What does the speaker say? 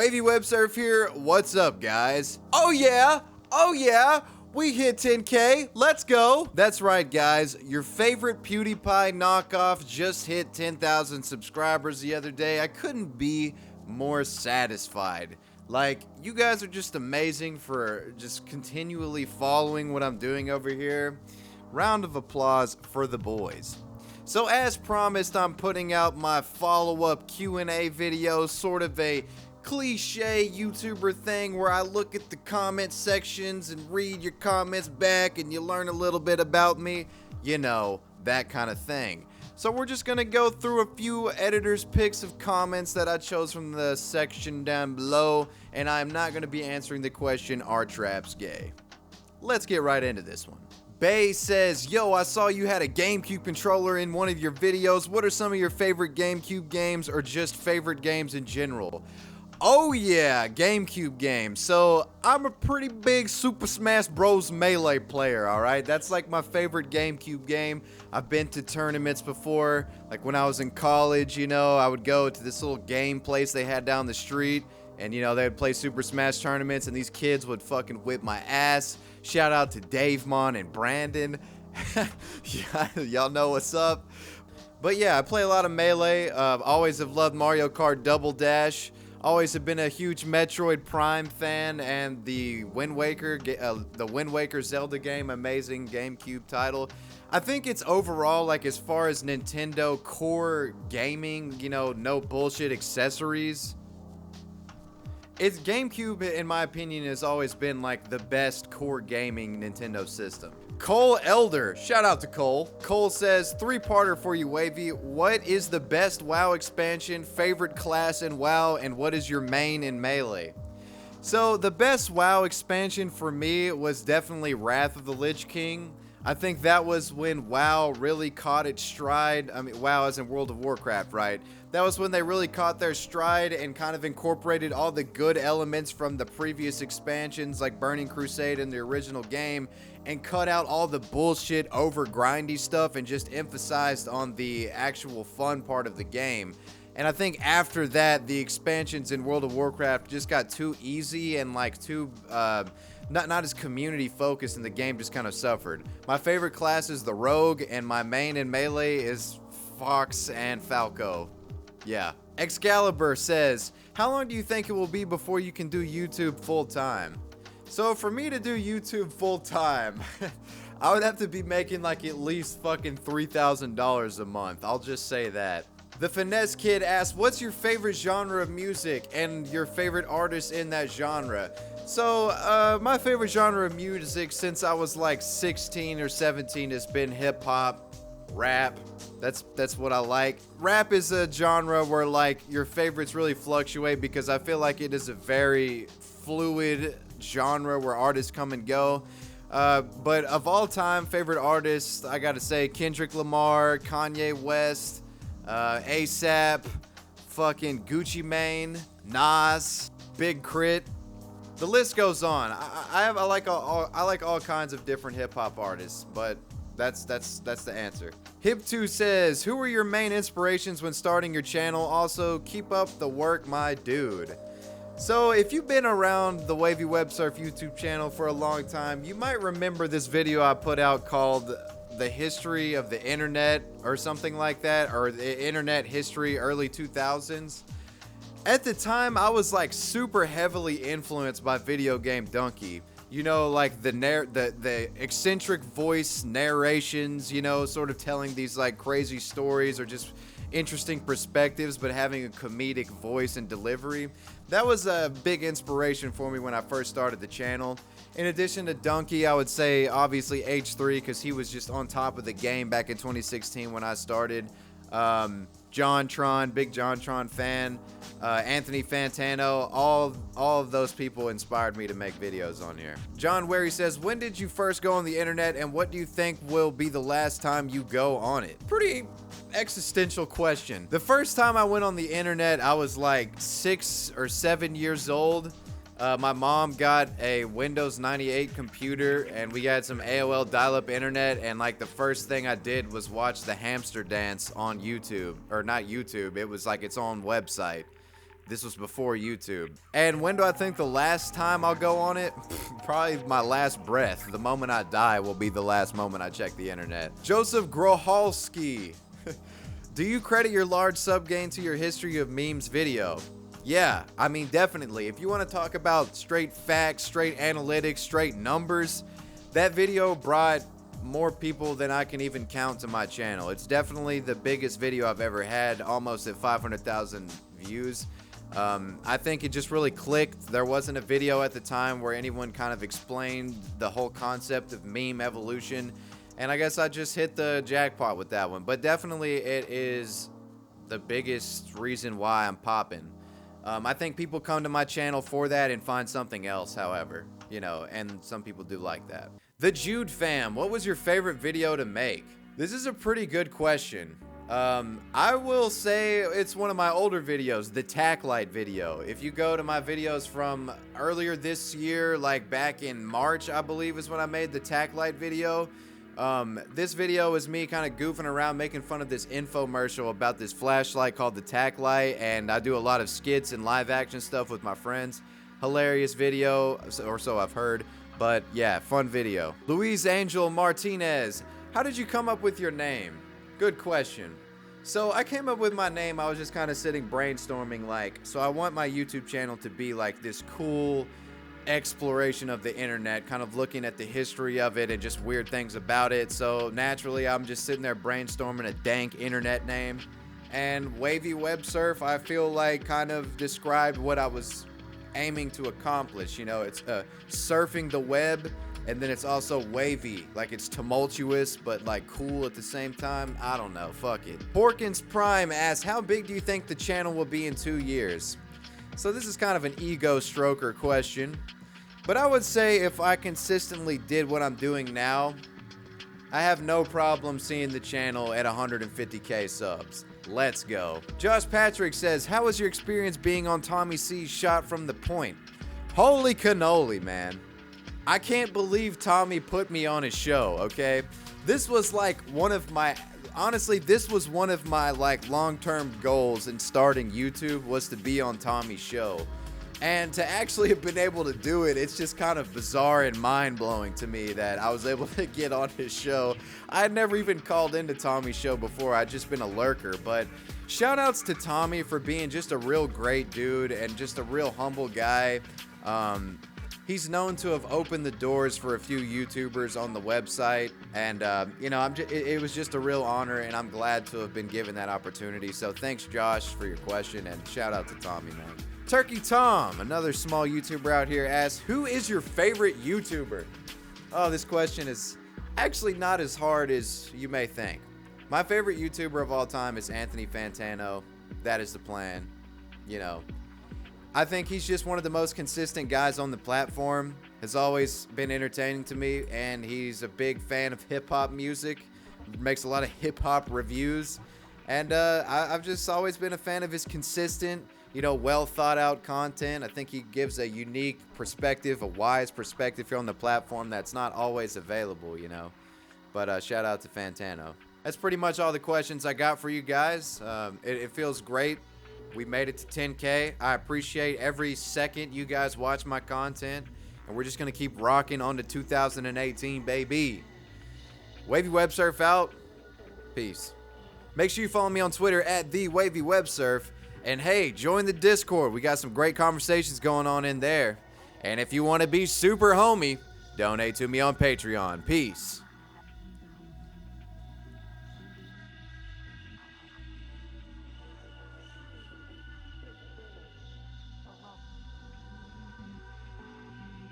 Wavywebsurf here. What's up, guys? Oh yeah, we hit 10K. Let's go. That's right, guys. Your favorite PewDiePie knockoff just hit 10,000 subscribers the other day. I couldn't be more satisfied. Like, you guys are just amazing for just continually following what I'm doing over here. Round of applause for the boys. So as promised, I'm putting out my follow-up Q&A video, sort of a cliche YouTuber thing where I look at the comment sections and read your comments back and you learn a little bit about me. You know, that kind of thing. So we're just gonna go through a few editors' picks of comments that I chose from the section down below, and I'm not gonna be answering the question, are traps gay? Let's get right into this one. Bay says, yo, I saw you had a GameCube controller in one of your videos. What are some of your favorite GameCube games or just favorite games in general? Oh yeah, GameCube games. So I'm a pretty big Super Smash Bros. Melee player, alright? That's like my favorite GameCube game. I've been to tournaments before. Like when I was in college, you know, I would go to this little game place they had down the street. And, you know, they would play Super Smash tournaments, and these kids would fucking whip my ass. Shout out to Davemon and Brandon. Y'all know what's up. But yeah, I play a lot of Melee. Always have loved Mario Kart Double Dash. Always have been a huge Metroid Prime fan, and the Wind Waker Zelda game, amazing GameCube title. I think it's overall, like, as far as Nintendo core gaming, you know, no bullshit accessories. It's GameCube, in my opinion, has always been like the best core gaming Nintendo system. Cole Elder, shout out to Cole. Cole says, three-parter for you, Wavy. What is the best WoW expansion, favorite class in WoW, and what is your main in Melee? So the best WoW expansion for me was definitely Wrath of the Lich King. I think that was when WoW really caught its stride. I mean, WoW as in World of Warcraft, right? That was when they really caught their stride and kind of incorporated all the good elements from the previous expansions like Burning Crusade and the original game and cut out all the bullshit over grindy stuff and just emphasized on the actual fun part of the game. And I think after that, the expansions in World of Warcraft just got too easy and like too not as community focused, and the game just kind of suffered. My favorite class is the Rogue, and my main in Melee is Fox and Falco. Yeah. Excalibur says, how long do you think it will be before you can do YouTube full time? So for me to do YouTube full time, I would have to be making like at least fucking $3,000 a month. I'll just say that. The Finesse Kid asks, what's your favorite genre of music and your favorite artist in that genre? So, my favorite genre of music since I was like 16 or 17 has been hip-hop, rap. That's what I like. Rap is a genre where like your favorites really fluctuate because I feel like it is a very fluid genre where artists come and go. But of all time favorite artists, I gotta say Kendrick Lamar, Kanye West, ASAP, fucking Gucci Mane, Nas, Big Crit. The list goes on. I like all kinds of different hip hop artists, but that's the answer. Hip2 says, who were your main inspirations when starting your channel? Also, keep up the work, my dude. So if you've been around the Wavywebsurf YouTube channel for a long time, you might remember this video I put out called The History of the Internet or something like that, or the Internet History Early 2000s. At the time, I was like super heavily influenced by Video Game Donkey. You know, like the eccentric voice narrations, you know, sort of telling these like crazy stories or just interesting perspectives, but having a comedic voice and delivery. That was a big inspiration for me when I first started the channel. In addition to Donkey, I would say obviously H3 because he was just on top of the game back in 2016 when I started. JonTron, big JonTron fan. Anthony Fantano, all of those people inspired me to make videos on here. John Wary says, when did you first go on the internet and what do you think will be the last time you go on it? Pretty existential question. The first time I went on the internet, I was like 6 or 7 years old. My mom got a Windows 98 computer and we had some AOL dial-up internet, and like the first thing I did was watch the hamster dance on YouTube. Or not YouTube, it was like its own website. This was before YouTube. And when do I think the last time I'll go on it? Probably my last breath. The moment I die will be the last moment I check the internet. Joseph Grohalski. Do you credit your large sub gain to your history of memes video? Yeah, I mean, definitely. If you want to talk about straight facts, straight analytics, straight numbers, that video brought more people than I can even count to my channel. It's definitely the biggest video I've ever had, almost at 500,000 views. I think it just really clicked. There wasn't a video at the time where anyone kind of explained the whole concept of meme evolution, and I guess I just hit the jackpot with that one. But definitely it is the biggest reason why I'm popping. I think people come to my channel for that and find something else, however, you know, and some people do like that. The Jude fam, what was your favorite video to make? This is a pretty good question. I will say it's one of my older videos, the tack light video. If you go to my videos from earlier this year, like back in March, I believe is when I made the tack light video. This video is me kind of goofing around, making fun of this infomercial about this flashlight called the tack light, and I do a lot of skits and live action stuff with my friends. Hilarious video, or so I've heard, but yeah, fun video. Luis Angel Martinez, how did you come up with your name? Good question. So I came up with my name, I was just kind of sitting brainstorming, like, so I want my YouTube channel to be like this cool exploration of the internet, kind of looking at the history of it and just weird things about it. So naturally I'm just sitting there brainstorming a dank internet name, and Wavywebsurf I feel like kind of described what I was aiming to accomplish. You know, it's surfing the web, and then it's also wavy, like it's tumultuous but like cool at the same time. I don't know, fuck it. Porkins Prime asks, how big do you think the channel will be in 2 years? So this is kind of an ego stroker question, but I would say if I consistently did what I'm doing now, I have no problem seeing the channel at 150k subs. Let's go. Josh Patrick says, how was your experience being on Tommy C's Shot from the Point? Holy cannoli, man. I can't believe Tommy put me on his show, okay? This was like one of my, honestly, this was one of my like long-term goals in starting YouTube, was to be on Tommy's show. And to actually have been able to do it, it's just kind of bizarre and mind-blowing to me that I was able to get on his show. I had never even called into Tommy's show before. I'd just been a lurker. But shout outs to Tommy for being just a real great dude and just a real humble guy. He's known to have opened the doors for a few YouTubers on the website, and you know, it was just a real honor, and I'm glad to have been given that opportunity. So thanks, Josh, for your question, and shout out to Tommy, man. Turkey Tom, another small YouTuber out here, asks, who is your favorite YouTuber? Oh, this question is actually not as hard as you may think. My favorite YouTuber of all time is Anthony Fantano. That is the plan, you know. I think he's just one of the most consistent guys on the platform. Has always been entertaining to me, and he's a big fan of hip-hop music. Makes a lot of hip-hop reviews. And I've just always been a fan of his consistent, you know, well-thought-out content. I think he gives a unique perspective, a wise perspective here on the platform that's not always available, you know. But shout out to Fantano. That's pretty much all the questions I got for you guys. It feels great. We made it to 10K. I appreciate every second you guys watch my content, and we're just going to keep rocking on to 2018, baby. Wavywebsurf out. Peace. Make sure you follow me on Twitter at @TheWavyWebsurf. And hey, join the Discord. We got some great conversations going on in there. And if you want to be super homie, donate to me on Patreon. Peace.